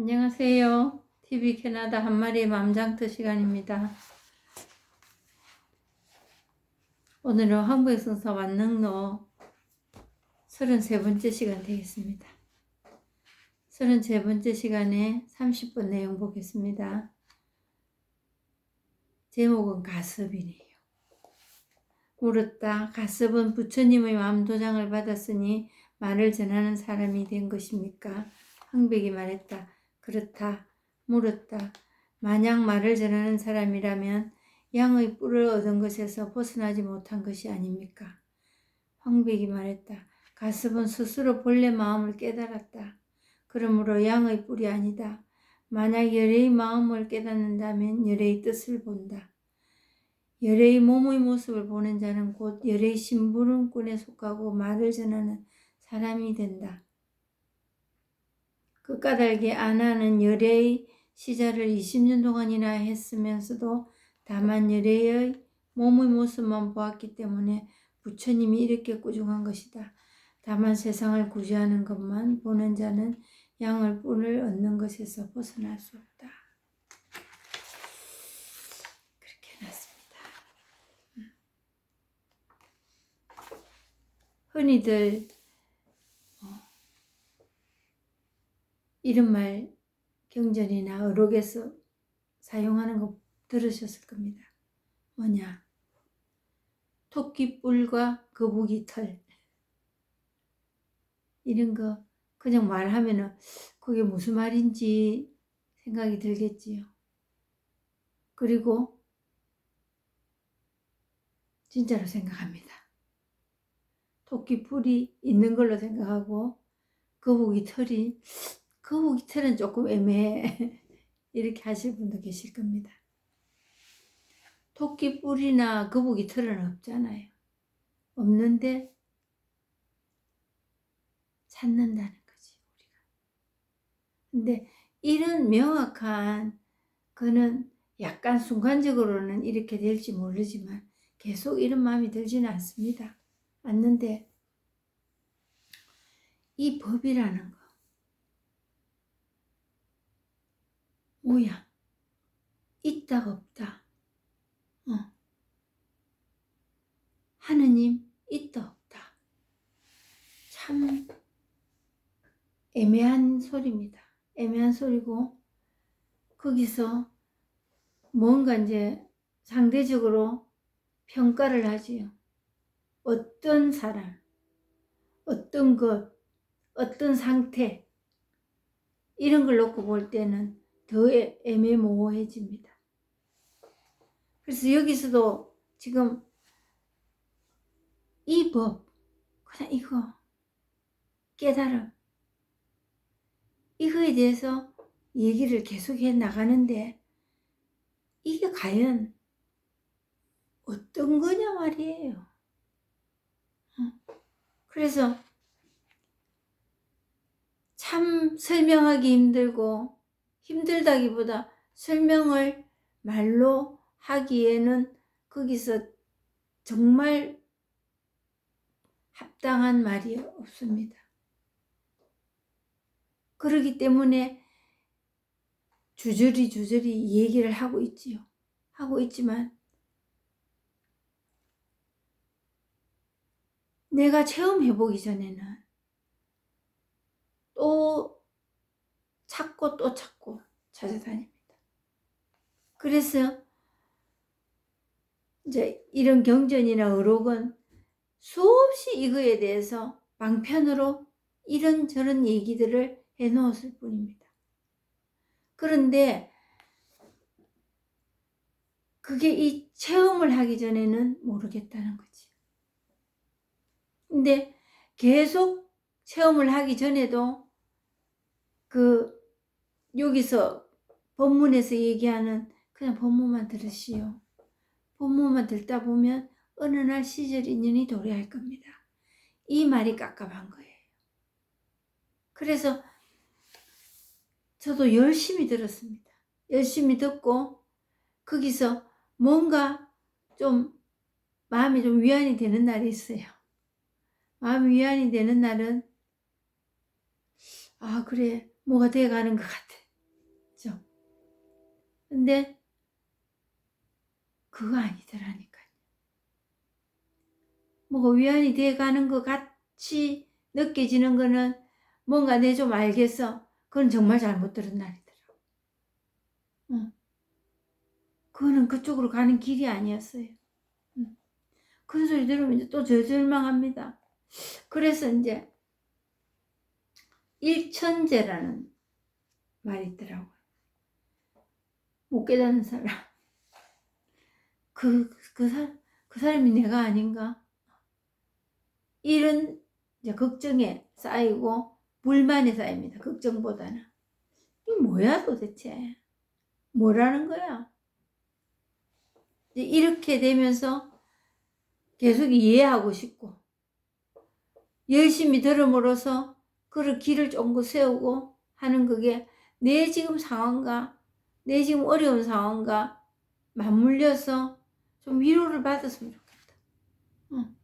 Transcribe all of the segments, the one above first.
안녕하세요. TV 캐나다 한 마리의 맘장터 시간입니다. 오늘은 한국에서 완능로 33번째 시간 되겠습니다. 33번째 시간에 30번 내용 보겠습니다. 제목은 가섭이네요. 물었다. 가섭은 부처님의 마음도장을 받았으니 말을 전하는 사람이 된 것입니까? 황백이 말했다. 그렇다. 물었다. 만약 말을 전하는 사람이라면 양의 뿔을 얻은 것에서 벗어나지 못한 것이 아닙니까? 황백이 말했다. 가섭은 스스로 본래 마음을 깨달았다. 그러므로 양의 뿔이 아니다. 만약 열애의 마음을 깨닫는다면 열애의 뜻을 본다. 열애의 몸의 모습을 보는 자는 곧 열애의 심부름꾼에 속하고 말을 전하는 사람이 된다. 그 까닭에 아나는 열애의 시자를 20년 동안이나 했으면서도 다만 열애의 몸의 모습만 보았기 때문에 부처님이 이렇게 꾸중한 것이다. 다만 세상을 구제하는 것만 보는 자는 양을 뿔을 얻는 것에서 벗어날 수 없다. 그렇게 해놨습니다. 흔히들 이런 말 경전이나 어록에서 사용하는 거 들으셨을 겁니다. 뭐냐? 토끼뿔과 거북이 털. 이런 거 그냥 말하면은 그게 무슨 말인지 생각이 들겠지요. 그리고 진짜로 생각합니다. 토끼뿔이 있는 걸로 생각하고 거북이 털은 조금 애매해. 이렇게 하실 분도 계실 겁니다. 토끼뿔이나 거북이 털은 없잖아요. 없는데 찾는다는 거지, 우리가. 근데 이런 명확한 그는 약간 순간적으로는 이렇게 될지 모르지만 계속 이런 마음이 들지는 않는데 이 법이라는 거 뭐야? 있다 없다. 하느님 있다 없다. 참 애매한 소리입니다. 애매한 소리고 거기서 뭔가 이제 상대적으로 평가를 하지요. 어떤 사람, 어떤 것, 어떤 상태 이런 걸 놓고 볼 때는 더 애매모호해집니다. 그래서 여기서도 지금 이 법, 그냥 이거 깨달음 이거에 대해서 얘기를 계속해 나가는데 이게 과연 어떤 거냐 말이에요. 그래서 참 설명하기 힘들고 힘들다기보다 설명을 말로 하기에는 거기서 정말 합당한 말이 없습니다. 그렇기 때문에 주저리 얘기를 하고 있지요. 하고 있지만 내가 체험해보기 전에는 또 찾고 찾아다닙니다. 그래서 이제 이런 경전이나 어록은 수없이 이거에 대해서 방편으로 이런저런 얘기들을 해놓았을 뿐입니다. 그런데 그게 이 체험을 하기 전에는 모르겠다는 거지. 근데 계속 체험을 하기 전에도 여기서 법문에서 얘기하는 그냥 법문만 들으시오. 법문만 듣다 보면 어느 날 시절 인연이 도래할 겁니다. 이 말이 깝깝한 거예요. 그래서 저도 열심히 들었습니다. 열심히 듣고 거기서 뭔가 좀 마음이 좀 위안이 되는 날이 있어요. 마음이 위안이 되는 날은 그래 뭐가 돼가는 것 같아. 근데 그거 아니더라니까요. 뭐가 위안이 돼가는 것 같이 느껴지는 거는 뭔가 내 좀 알겠어. 그건 정말 잘못 들은 날이더라고. 응. 그거는 그쪽으로 가는 길이 아니었어요. 응. 그 소리 들으면 이제 또 절망합니다. 그래서 이제 일천재라는 말이 있더라고요. 못 깨닫는 사람. 그 사람이 내가 아닌가? 이런 이제 걱정에 쌓이고 불만에 쌓입니다. 걱정보다는. 이 뭐야 도대체? 뭐라는 거야? 이렇게 되면서 계속 이해하고 싶고 열심히 들음으로써 그 길을 쫑긋 세우고 하는 그게 내 지금 상황과 내 지금 어려운 상황과 맞물려서 좀 위로를 받았으면 좋겠다. 응.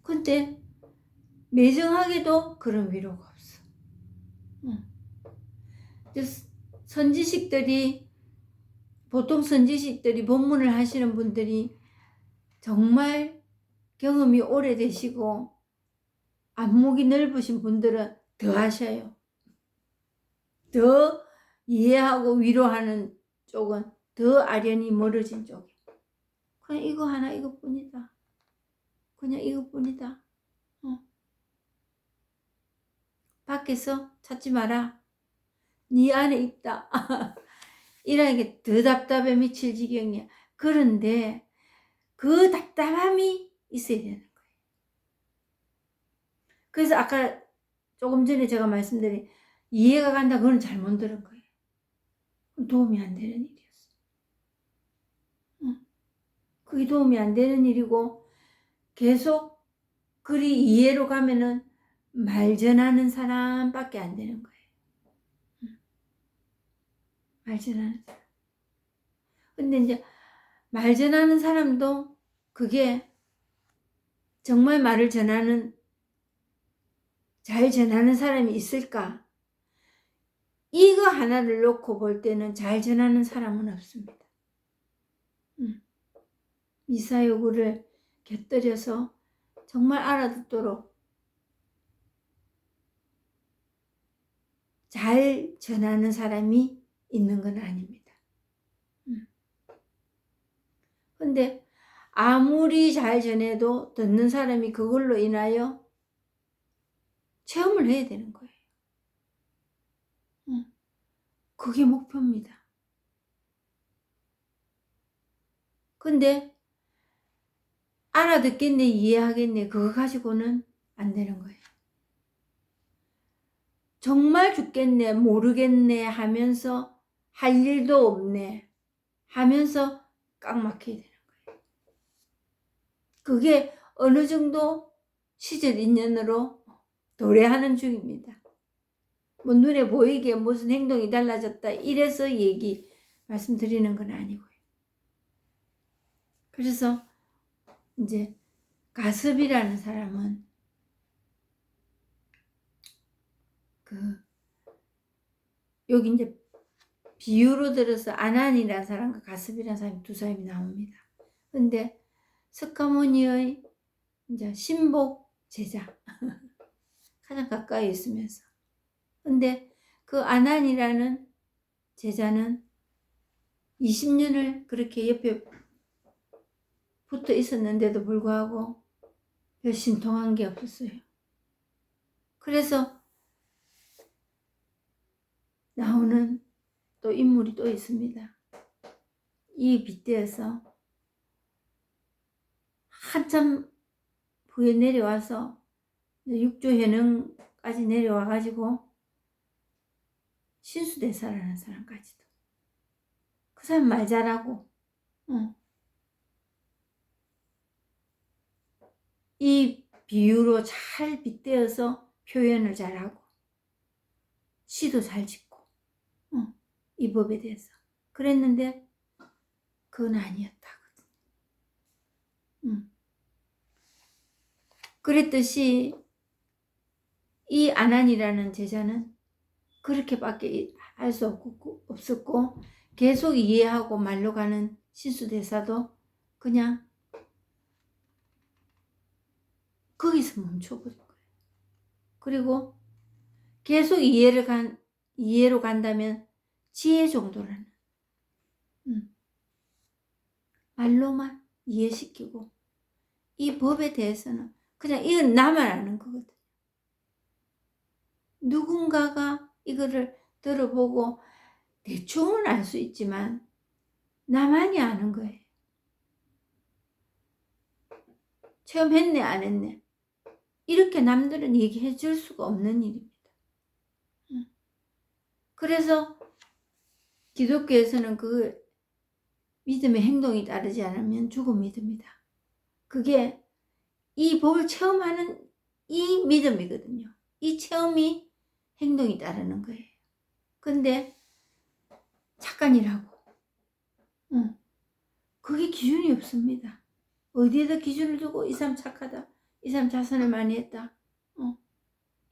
근데 매정하게도 그런 위로가 없어. 응. 선지식들이 보통 선지식들이 법문을 하시는 분들이 정말 경험이 오래되시고 안목이 넓으신 분들은 더 하셔요. 더 이해하고 위로하는 쪽은 더 아련히 멀어진 쪽이. 그냥 이거 하나 이것뿐이다. 그냥 이것뿐이다. 밖에서 찾지 마라. 네 안에 있다. 이라는 게 더 답답해 미칠 지경이야. 그런데 그 답답함이 있어야 되는 거예요. 그래서 아까 조금 전에 제가 말씀드린 이해가 간다. 그건 잘못 들은 거예요. 도움이 안 되는 일이었어. 그게 도움이 안 되는 일이고 계속 그리 이해로 가면은 말 전하는 사람밖에 안 되는 거예요. 말 전하는 사람. 근데 이제 말 전하는 사람도 그게 정말 말을 전하는 잘 전하는 사람이 있을까? 이거 하나를 놓고 볼 때는 잘 전하는 사람은 없습니다. 미사여구를 곁들여서 정말 알아듣도록 잘 전하는 사람이 있는 건 아닙니다. 근데 아무리 잘 전해도 듣는 사람이 그걸로 인하여 체험을 해야 되는 거예요. 그게 목표입니다. 근데 알아듣겠네, 이해하겠네, 그거 가지고는 안 되는 거예요. 정말 죽겠네, 모르겠네 하면서 할 일도 없네 하면서 꽉 막혀야 되는 거예요. 그게 어느 정도 시절 인연으로 도래하는 중입니다. 뭐 눈에 보이게 무슨 행동이 달라졌다 이래서 말씀드리는 건 아니고요. 그래서 이제 가섭이라는 사람은 여기 이제 비유로 들어서 아난이라는 사람과 가섭이라는 사람이 두 사람이 나옵니다. 근데 석가모니의 이제 신복 제자 가장 가까이 있으면서 근데 그 아난이라는 제자는 20년을 그렇게 옆에 붙어 있었는데도 불구하고 별 신통한 게 없었어요. 그래서 나오는 또 인물이 또 있습니다. 이 빗대에서 한참 후에 내려와서 육조현흥까지 내려와가지고 신수대사라는 사람까지도 그 사람 말 잘하고 이 비유로 잘 빗대어서 표현을 잘하고 시도 잘 짓고 이 법에 대해서 그랬는데 그건 아니었다거든. 그랬듯이 이 아난이라는 제자는 그렇게밖에 할 수 없었고 계속 이해하고 말로 가는 신수대사도 그냥 거기서 멈춰버린 거예요. 그리고 계속 이해로 간다면 지혜 정도라는 말로만 이해시키고 이 법에 대해서는 그냥 이건 나만 아는 거거든요. 누군가가 이거를 들어보고 대충은 알 수 있지만 나만이 아는 거예요. 체험했네 안 했네 이렇게 남들은 얘기해 줄 수가 없는 일입니다. 그래서 기독교에서는 그 믿음의 행동이 따르지 않으면 죽은 믿음이다. 그게 이 법을 체험하는 이 믿음이거든요. 이 체험이 행동이 따르는 거예요. 근데 착간이라고 그게 기준이 없습니다. 어디에다 기준을 두고 이 사람 착하다, 이 사람 자선을 많이 했다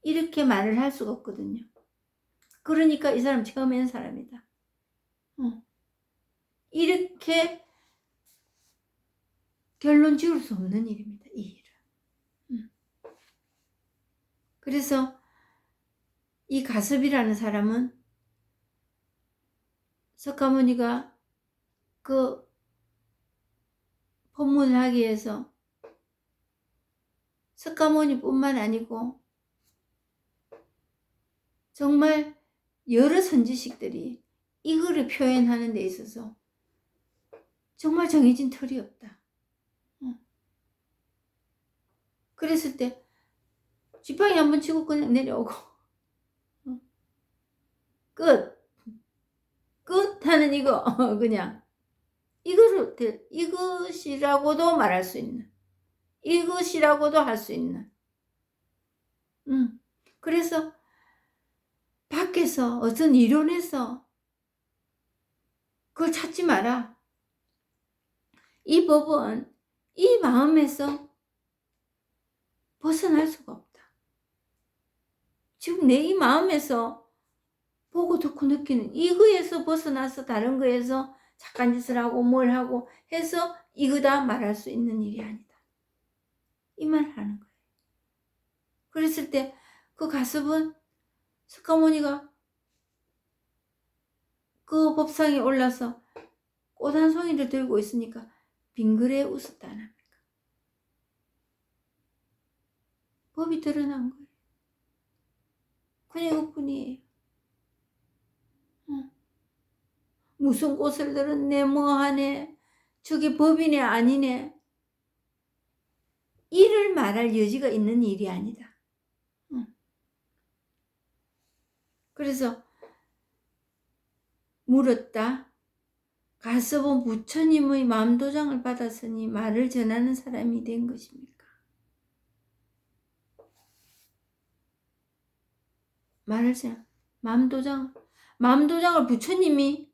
이렇게 말을 할 수가 없거든요. 그러니까 이 사람 체험한 사람이다 이렇게 결론 지을 수 없는 일입니다. 이 일은. 그래서 이 가섭이라는 사람은 석가모니가 그 법문을 하기 위해서 석가모니뿐만 아니고 정말 여러 선지식들이 이거를 표현하는 데 있어서 정말 정해진 틀이 없다. 그랬을 때 지팡이 한번 치고 그냥 내려오고 끝 하는 이거 그냥 이것이라고도 말할 수 있는 이것이라고도 할 수 있는 그래서 밖에서 어떤 이론에서 그걸 찾지 마라. 이 법은 이 마음에서 벗어날 수가 없다. 지금 내 이 마음에서 보고 듣고 느끼는 이거에서 벗어나서 다른 거에서 착한 짓을 하고 뭘 하고 해서 이거다 말할 수 있는 일이 아니다. 이 말을 하는 거예요. 그랬을 때 그 가섭은 석가모니가 그 법상에 올라서 꽃 한 송이를 들고 있으니까 빙그레 웃었다는 겁니까? 법이 드러난 거예요. 그냥 이것뿐이에요. 무슨 꽃을 들었네 뭐하네 저게 법이네 아니네 이를 말할 여지가 있는 일이 아니다. 그래서 물었다. 가섭은 부처님의 마음도장을 받았으니 말을 전하는 사람이 된 것입니까? 말을 전하 마음도장을 부처님이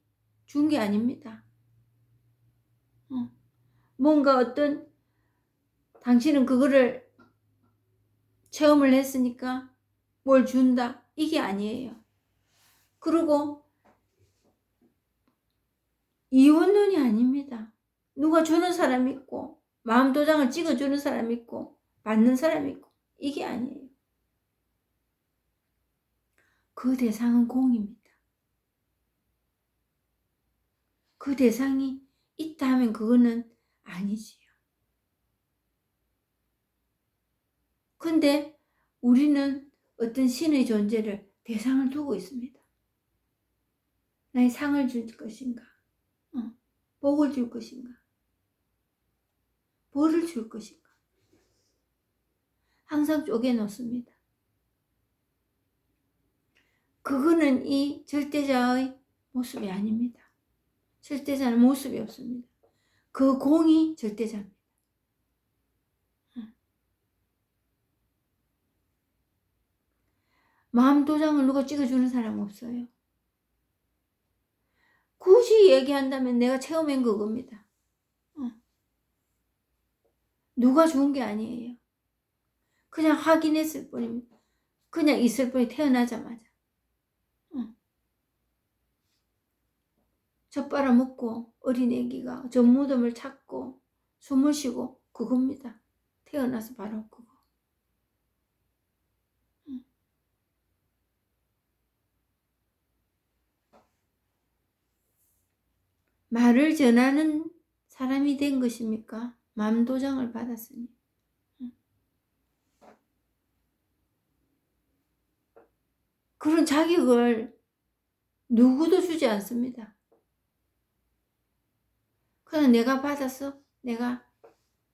준 게 아닙니다. 뭔가 어떤 당신은 그거를 체험을 했으니까 뭘 준다 이게 아니에요. 그리고 이원론이 아닙니다. 누가 주는 사람 있고 마음도장을 찍어주는 사람 있고 받는 사람 있고 이게 아니에요. 그 대상은 공입니다. 그 대상이 있다 하면 그거는 아니지요. 근데 우리는 어떤 신의 존재를 대상을 두고 있습니다. 나의 상을 줄 것인가? 복을 줄 것인가? 벌을 줄 것인가? 항상 쪼개놓습니다. 그거는 이 절대자의 모습이 아닙니다. 절대자는 모습이 없습니다. 그 공이 절대자입니다. 마음도장을 누가 찍어주는 사람 없어요. 굳이 얘기한다면 내가 체험한 그겁니다. 누가 준 게 아니에요. 그냥 확인했을 뿐입니다. 그냥 있을 뿐이 태어나자마자. 젖 빨아먹고 어린애기가 젖 무덤을 찾고 숨을 쉬고 그겁니다. 태어나서 바로 그거. 말을 전하는 사람이 된 것입니까? 맘도장을 받았으니. 그런 자격을 누구도 주지 않습니다. 그냥 내가 받아서 내가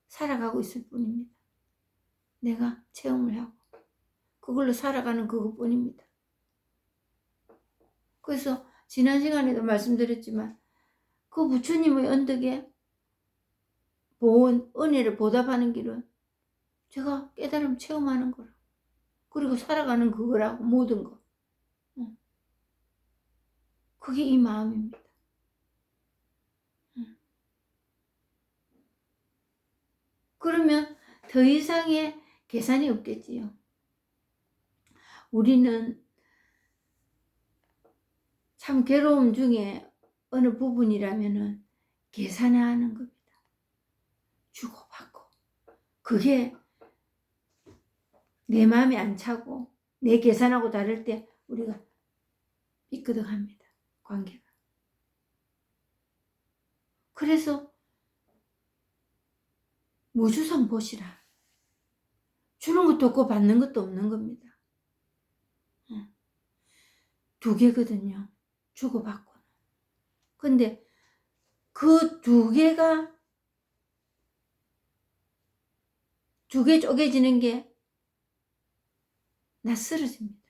살아가고 있을 뿐입니다. 내가 체험을 하고 그걸로 살아가는 그것뿐입니다. 그래서 지난 시간에도 말씀드렸지만 그 부처님의 언덕에 보온 은혜를 보답하는 길은 제가 깨달음 체험하는 거라. 그리고 살아가는 그거라고 모든 거. 그게 이 마음입니다. 그러면 더 이상의 계산이 없겠지요. 우리는 참 괴로움 중에 어느 부분이라면은 계산하는 겁니다. 주고받고. 그게 내 마음에 안 차고 내 계산하고 다를 때 우리가 삐끄덕합니다. 관계가. 그래서 무주성 보시라. 주는 것도 없고 받는 것도 없는 겁니다. 두 개거든요. 주고받고는. 근데 그 두 개가 두 개 쪼개지는 게 낯설어집니다.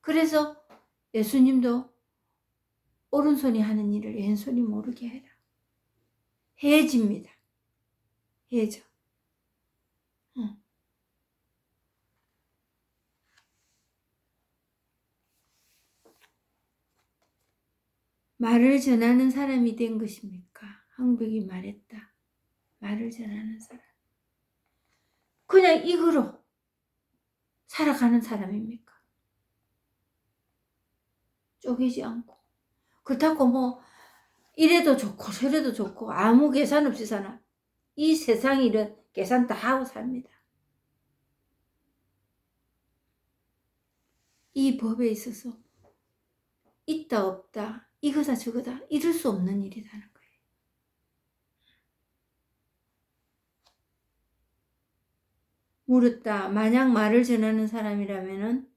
그래서 예수님도 오른손이 하는 일을 왼손이 모르게 해라. 해집니다. 해져. 말을 전하는 사람이 된 것입니까? 황벽이 말했다. 말을 전하는 사람. 그냥 이거로 살아가는 사람입니까? 쪼개지 않고. 그렇다고 뭐 이래도 좋고 저래도 좋고 아무 계산 없이 사나. 이 세상 일은 계산 다 하고 삽니다. 이 법에 있어서 있다 없다 이거다 저거다 이럴 수 없는 일이라는 거예요. 물었다. 만약 말을 전하는 사람이라면은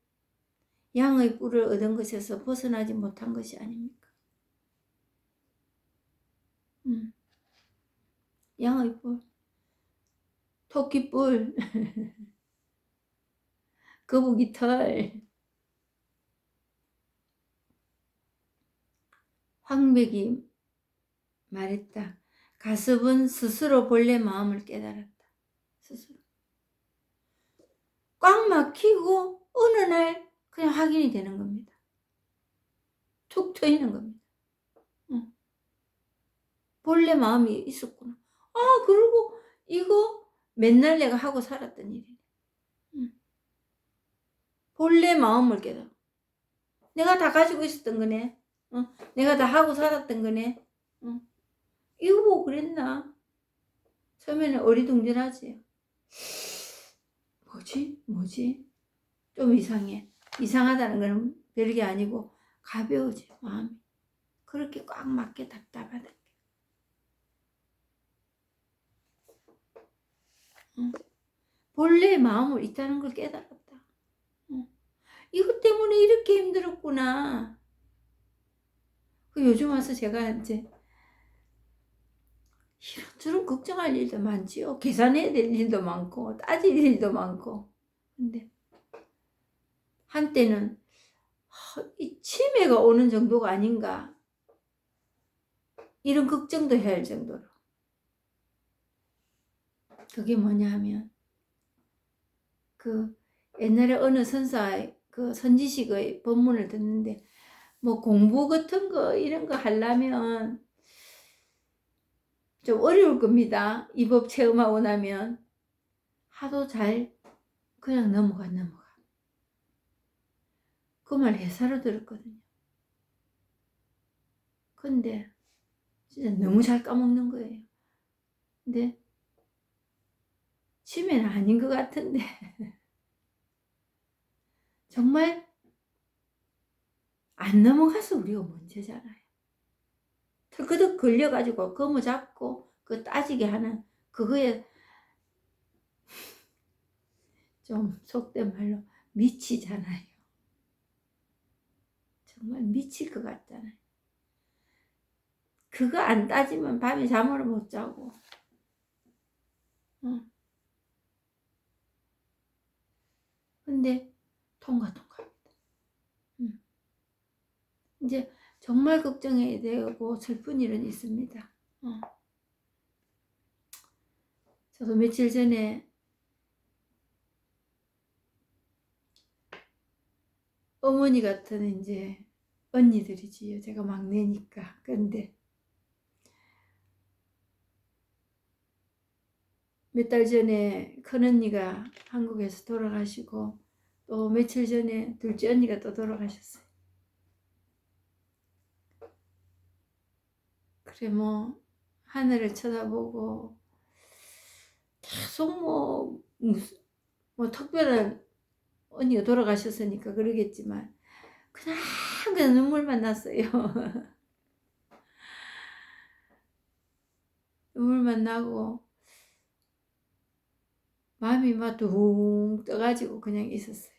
양의 뿔을 얻은 것에서 벗어나지 못한 것이 아닙니까? 양의 뿔, 토끼 뿔, 거북이 털. 황백이 말했다. 가섭은 스스로 본래 마음을 깨달았다. 스스로. 꽉 막히고 어느 날 그냥 확인이 되는 겁니다. 툭 트이는 겁니다. 본래 마음이 있었구나. 그리고 이거 맨날 내가 하고 살았던 일이네. 본래 마음을 깨달아. 내가 다 가지고 있었던 거네. 내가 다 하고 살았던 거네. 이거 보고 그랬나? 처음에는 어리둥절하지. 뭐지? 좀 이상해. 이상하다는 건 별게 아니고 가벼워져 마음이. 그렇게 꽉 막게 답답하다. 본래 마음을 있다는 걸 깨달았다. 이것 때문에 이렇게 힘들었구나. 요즘 와서 제가 이제 이런저런 걱정할 일도 많지요. 계산해야 될 일도 많고 따질 일도 많고. 근데 한때는 이 치매가 오는 정도가 아닌가 이런 걱정도 해야 할 정도로. 그게 뭐냐 하면 그 옛날에 어느 선사의 그 선지식의 법문을 듣는데 뭐 공부 같은 거 이런 거 하려면 좀 어려울 겁니다. 이 법 체험하고 나면 하도 잘 그냥 넘어가. 그 말 회사로 들었거든요. 근데 진짜 너무 잘 까먹는 거예요. 근데 치매는 아닌 것 같은데 정말 안 넘어가서 우리가 문제잖아요. 털그덕 걸려가지고 거머 잡고 그 따지게 하는 그거에 좀 속된 말로 미치잖아요. 정말 미칠 것 같잖아요. 그거 안 따지면 밤에 잠을 못 자고. 근데 통과합니다. 이제 정말 걱정해야 되고 슬픈 일은 있습니다. 저도 며칠 전에 어머니 같은 이제 언니들이지요. 제가 막내니까. 근데 몇 달 전에 큰언니가 한국에서 돌아가시고 또 며칠 전에 둘째 언니가 또 돌아가셨어요. 그래 뭐 하늘을 쳐다보고 계속 무슨 특별한 언니가 돌아가셨으니까 그러겠지만 그냥 눈물만 났어요. 눈물만 나고 마음이 막 둥 떠가지고 그냥 있었어요.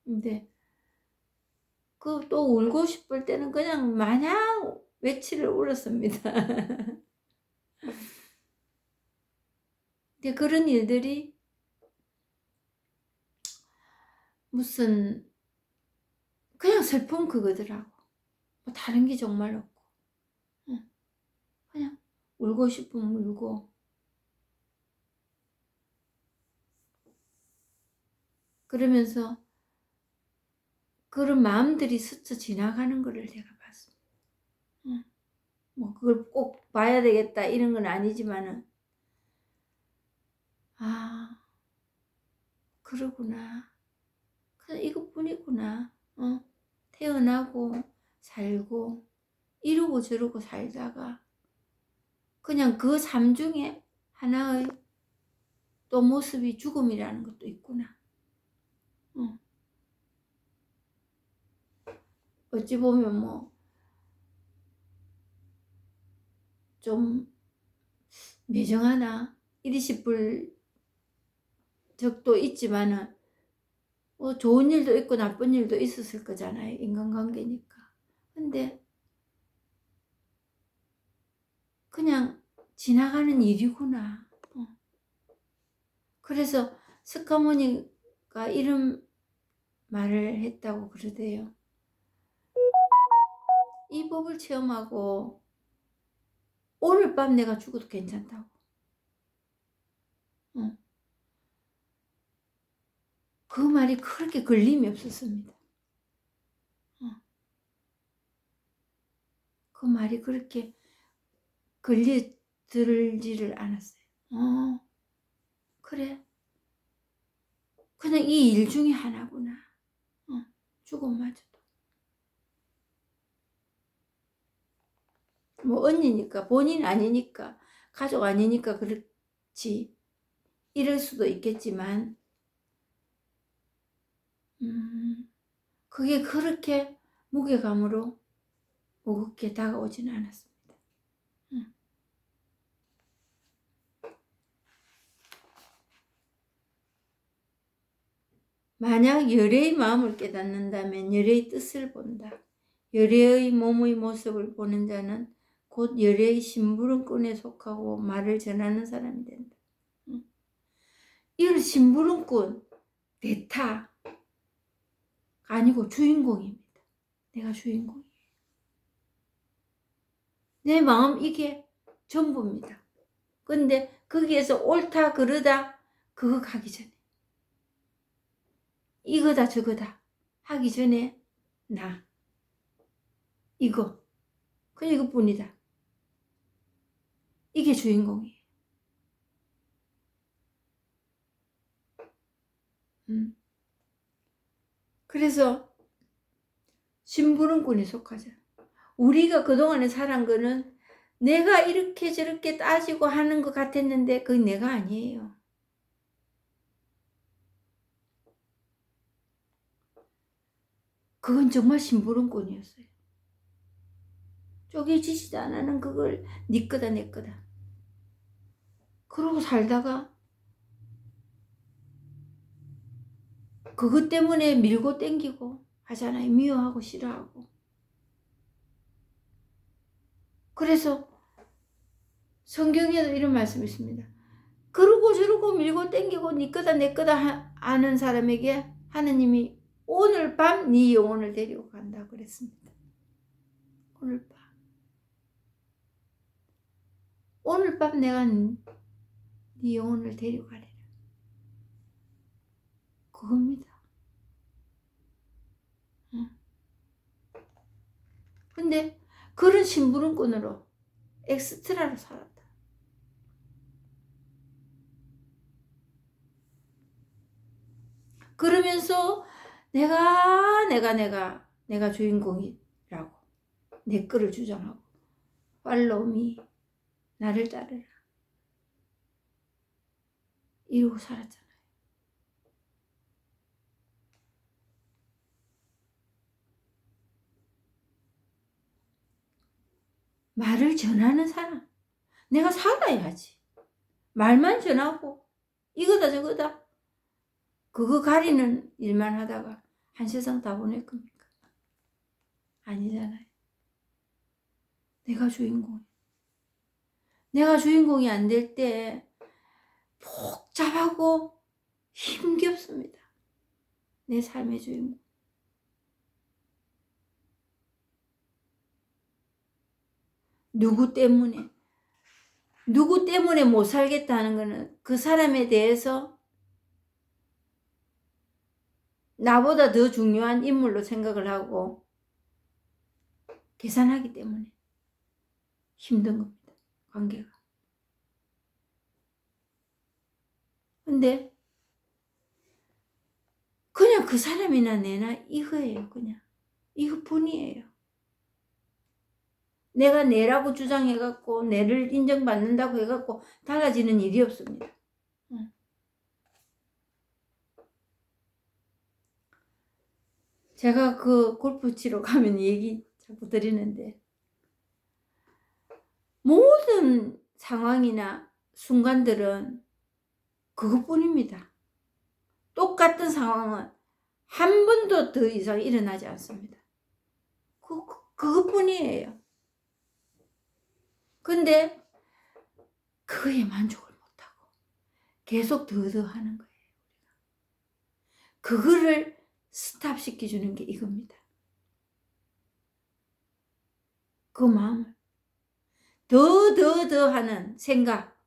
근데 그 또 울고 싶을 때는 그냥 마냥 며칠을 울었습니다. 근데 그런 일들이 무슨 그냥 슬픔 그거더라고. 뭐 다른 게 정말 없고 그냥 울고 싶으면 울고 그러면서 그런 마음들이 스쳐 지나가는 거를 제가 봤습니다. 뭐 그걸 꼭 봐야 되겠다 이런 건 아니지만은 아 그러구나. 그냥 이것뿐이구나. 태어나고 살고 이러고 저러고 살다가 그냥 그 삶 중에 하나의 또 모습이 죽음이라는 것도 있구나. 어찌 보면 뭐 좀 매정하나 이리 싶을 적도 있지만은 뭐 좋은 일도 있고 나쁜 일도 있었을 거잖아요. 인간관계니까. 근데 그냥 지나가는 일이구나. 그래서 스카모니가 이런 말을 했다고 그러대요. 이 법을 체험하고 오늘 밤 내가 죽어도 괜찮다고. 그 말이 그렇게 걸림이 없었습니다. 그 말이 그렇게 걸려들지를 않았어요. 그래. 그냥 이 일 중에 하나구나. 죽음마저도. 뭐 언니니까 본인 아니니까 가족 아니니까 그렇지 이럴 수도 있겠지만 그게 그렇게 무게감으로 무겁게 다가오지는 않았습니다. 만약 열애의 마음을 깨닫는다면 열애의 뜻을 본다. 열애의 몸의 모습을 보는 자는 곧 열애의 심부름꾼에 속하고 말을 전하는 사람이 된다. 이런 심부름꾼, 대타가 아니고 주인공입니다. 내가 주인공이에요. 내 마음 이게 전부입니다. 근데 거기에서 옳다 그르다 그거 가기 전에 이거다 저거다 하기 전에 나 이거 그냥 이것뿐이다. 이게 주인공이에요. 그래서 심부름꾼에 속하죠. 우리가 그동안에 살은 거는 내가 이렇게 저렇게 따지고 하는 것 같았는데 그게 내가 아니에요. 그건 정말 심부름꾼이었어요. 쪼개지지도 않는 그걸 네 거다 내 거다. 그러고 살다가 그것 때문에 밀고 땡기고 하잖아요. 미워하고 싫어하고. 그래서 성경에도 이런 말씀이 있습니다. 그러고 저러고 밀고 땡기고 네 거다 내 거다 하는 사람에게 하느님이 오늘 밤 네 영혼을 데리고 간다 그랬습니다. 오늘 밤. 오늘 밤 내가 네 영혼을 데리고 가리라. 그겁니다. 근데 그런 심부름꾼으로 엑스트라로 살았다. 그러면서 내가 주인공이라고 내 거를 주장하고 팔로우 미 나를 따르라 이러고 살았잖아요. 말을 전하는 사람. 내가 살아야지. 말만 전하고 이거다 저거다 그거 가리는 일만 하다가 한 세상 다 보낼 겁니까? 아니잖아요. 내가 주인공이 안 될 때 복잡하고 힘겹습니다. 내 삶의 주인공. 누구 때문에 못 살겠다는 거는 그 사람에 대해서 나보다 더 중요한 인물로 생각을 하고 계산하기 때문에 힘든 겁니다. 관계가. 근데 그냥 그 사람이나 내나 이거예요. 그냥 이거뿐이에요. 내가 내라고 주장해갖고 내를 인정받는다고 해갖고 달라지는 일이 없습니다. 제가 그 골프 치러 가면 얘기 자꾸 드리는데 모든 상황이나 순간들은 그것뿐입니다. 똑같은 상황은 한 번도 더 이상 일어나지 않습니다. 그것뿐이에요. 근데 그거에 만족을 못하고 계속 더 하는 거예요. 그거를 스탑시켜주는 게 이겁니다. 그 마음을 더 하는 생각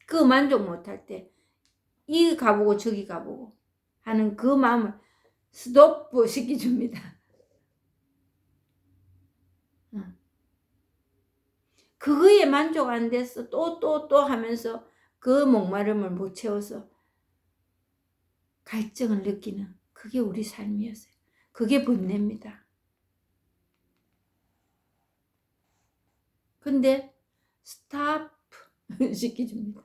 그 만족 못할 때 이 가보고 저기 가보고 하는 그 마음을 스톱 시켜줍니다. 그거에 만족 안 돼서 또 하면서 그 목마름을 못 채워서 갈증을 느끼는 그게 우리 삶이었어요. 그게 번뇌입니다. 근데 스탑 시켜줍니다.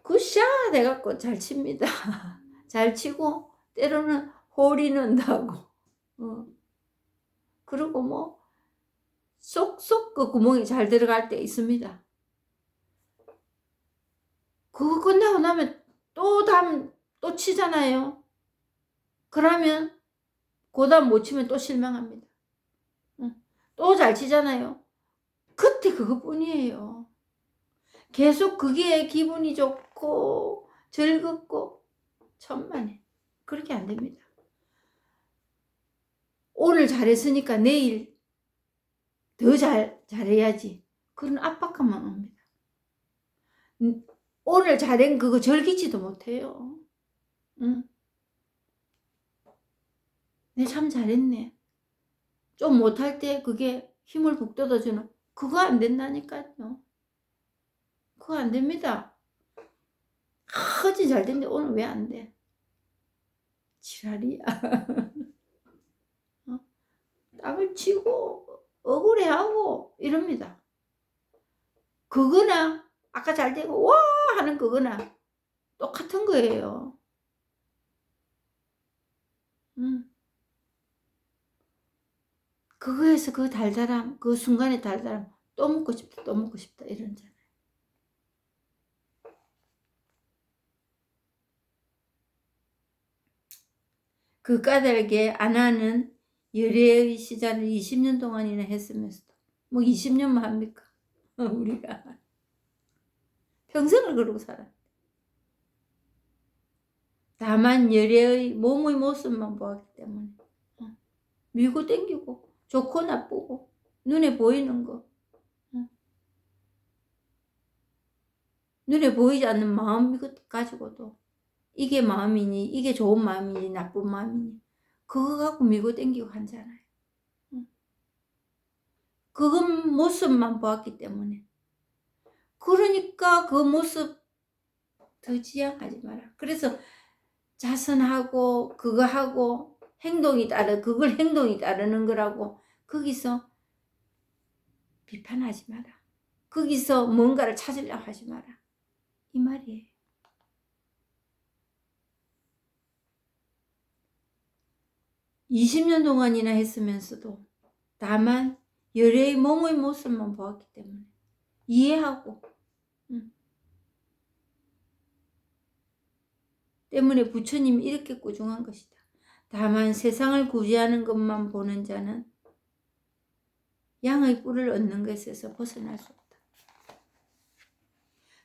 굿샷 해갖고 잘 칩니다. 잘 치고 때로는 홀이 는다고. 그리고 뭐 쏙쏙 그 구멍이 잘 들어갈 때 있습니다. 그거 끝나고 나면 또 치잖아요. 그러면 그 다음 못 치면 또 실망합니다. 또 잘 치잖아요. 그때 그것뿐이에요. 계속 그게 기분이 좋고 즐겁고 천만에 그렇게 안 됩니다. 오늘 잘했으니까 내일 더 잘해야지. 그런 압박감만 옵니다. 오늘 잘한 그거 즐기지도 못해요. 내 참 잘했네. 좀 못할 때 그게 힘을 북돋아주는 그거 안 된다니까요. 그거 안 됩니다. 아주 잘 됐는데 오늘 왜 안 돼? 지랄이야. 어? 땀을 치고 억울해하고 이럽니다. 그거나 아까 잘 되고 와 하는 그거나 똑같은 거예요. 그거에서 그 달달함, 그 순간의 달달함, 또 먹고 싶다, 또 먹고 싶다 이런잖아요. 그 까닭에 아나는 열애의 시자를 20년 동안이나 했으면서도 뭐 20년만 합니까? 우리가 평생을 그러고 살아. 다만 열애의 몸의 모습만 보았기 때문에 밀고 땡기고 좋고 나쁘고 눈에 보이는 거, 눈에 보이지 않는 마음 가지고도 이게 마음이니 이게 좋은 마음이니 나쁜 마음이니 그거 갖고 밀고 땡기고 하잖아요. 그건 모습만 보았기 때문에. 그러니까 그 모습 더 지향하지 마라. 그래서 자선하고 그거 하고 그걸 행동이 따르는 거라고 거기서 비판하지 마라. 거기서 뭔가를 찾으려고 하지 마라. 이 말이에요. (20년) 동안이나 했으면서도 다만 열애의 몸의 모습만 보았기 때문에 이해하고 때문에 부처님이 이렇게 꾸중한 것이다. 다만 세상을 구제하는 것만 보는 자는 양의 뿔을 얻는 것에서 벗어날 수 없다.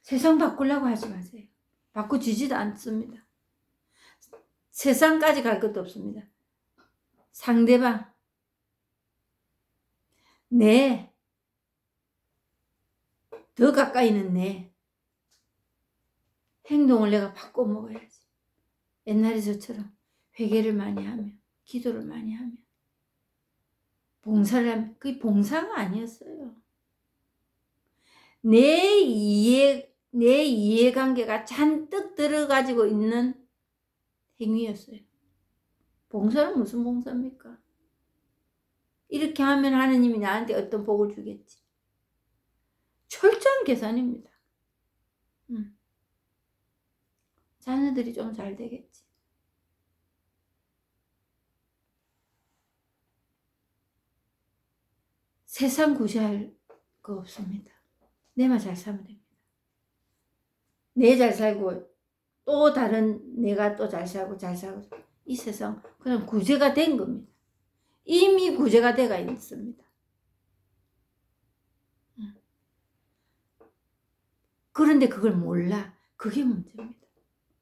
세상 바꾸려고 하지 마세요. 바꾸지지도 않습니다. 세상까지 갈 것도 없습니다. 상대방, 더 가까이는 행동을 내가 바꿔 먹어야지. 옛날에 저처럼 회개를 많이 하면, 기도를 많이 하면, 봉사를 하면, 그게 봉사가 아니었어요. 내 이해관계가 잔뜩 들어가지고 있는 행위였어요. 봉사는 무슨 봉사입니까? 이렇게 하면 하느님이 나한테 어떤 복을 주겠지. 철저한 계산입니다. 자녀들이 좀 잘 되겠지. 세상 구제할 거 없습니다. 내만 잘 살면 됩니다. 내 잘 살고 또 다른 내가 또 잘 살고 이 세상 그냥 구제가 된 겁니다. 이미 구제가 돼가 있습니다. 그런데 그걸 몰라. 그게 문제입니다.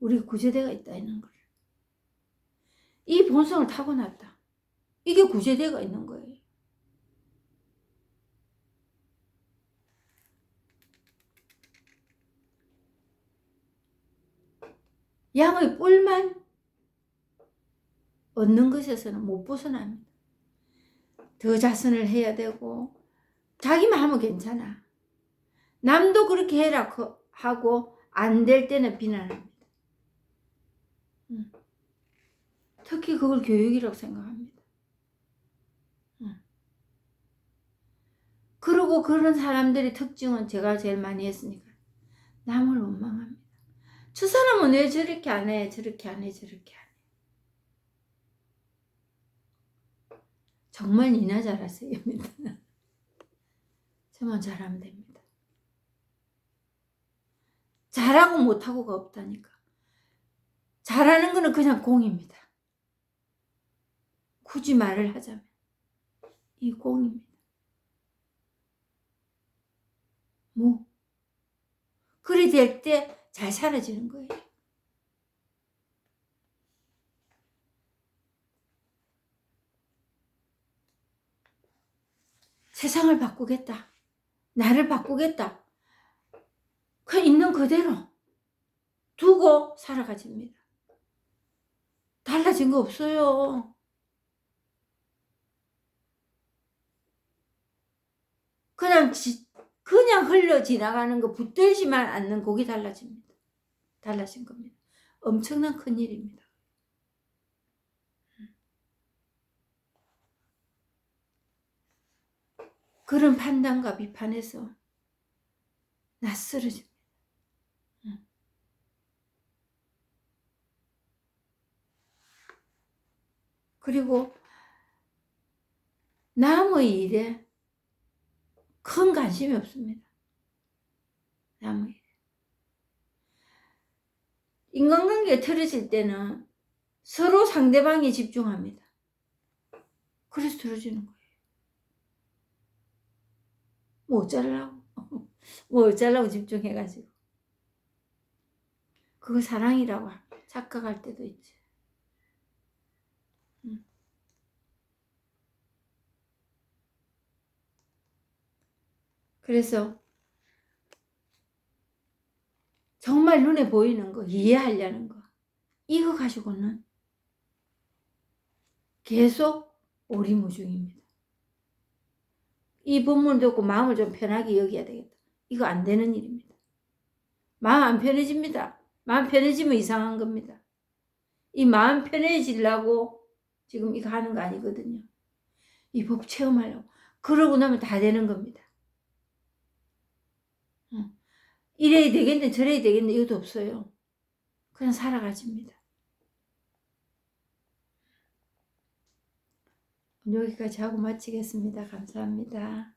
우리가 구제대가 있다는 걸. 이 본성을 타고났다. 이게 구제대가 있는 거예요. 양의 뿔만 얻는 것에서는 못 벗어납니다. 더 자선을 해야 되고 자기만 하면 괜찮아. 남도 그렇게 해라 하고 안 될 때는 비난합니다. 특히 그걸 교육이라고 생각합니다. 그리고 그런 사람들의 특징은 제가 제일 많이 했으니까 남을 원망합니다. 저 사람은 왜 저렇게 안 해? 저렇게 안 해? 저렇게 안 해? 정말 니나 잘하세요. 저만 잘하면 됩니다. 잘하고 못하고가 없다니까. 잘하는 거는 그냥 공입니다. 굳이 말을 하자면 이 공입니다. 뭐 그리 될 때 잘 사라지는 거예요. 세상을 바꾸겠다. 나를 바꾸겠다. 그냥 있는 그대로 두고 살아가집니다. 달라진 거 없어요. 그냥 흘러 지나가는 거 붙들지만 않는 곡이 달라집니다. 달라진 겁니다. 엄청난 큰일입니다. 그런 판단과 비판에서 낯설어집니다. 그리고 남의 일에 큰 관심이 없습니다. 남의 일. 인간관계가 틀어질 때는 서로 상대방에 집중합니다. 그래서 틀어지는 거예요. 뭐 어쩌려고 뭐 어쩌려고 집중해가지고 그거 사랑이라고 착각할 때도 있지. 그래서 정말 눈에 보이는 거, 이해하려는 거, 이거 가지고는 계속 오리무중입니다. 이 본문 듣고 마음을 좀 편하게 여겨야 되겠다. 이거 안 되는 일입니다. 마음 안 편해집니다. 마음 편해지면 이상한 겁니다. 이 마음 편해지려고 지금 이거 하는 거 아니거든요. 이 법 체험하려고. 그러고 나면 다 되는 겁니다. 이래야 되겠네, 저래야 되겠네, 이것도 없어요. 그냥 살아가집니다. 여기까지 하고 마치겠습니다. 감사합니다.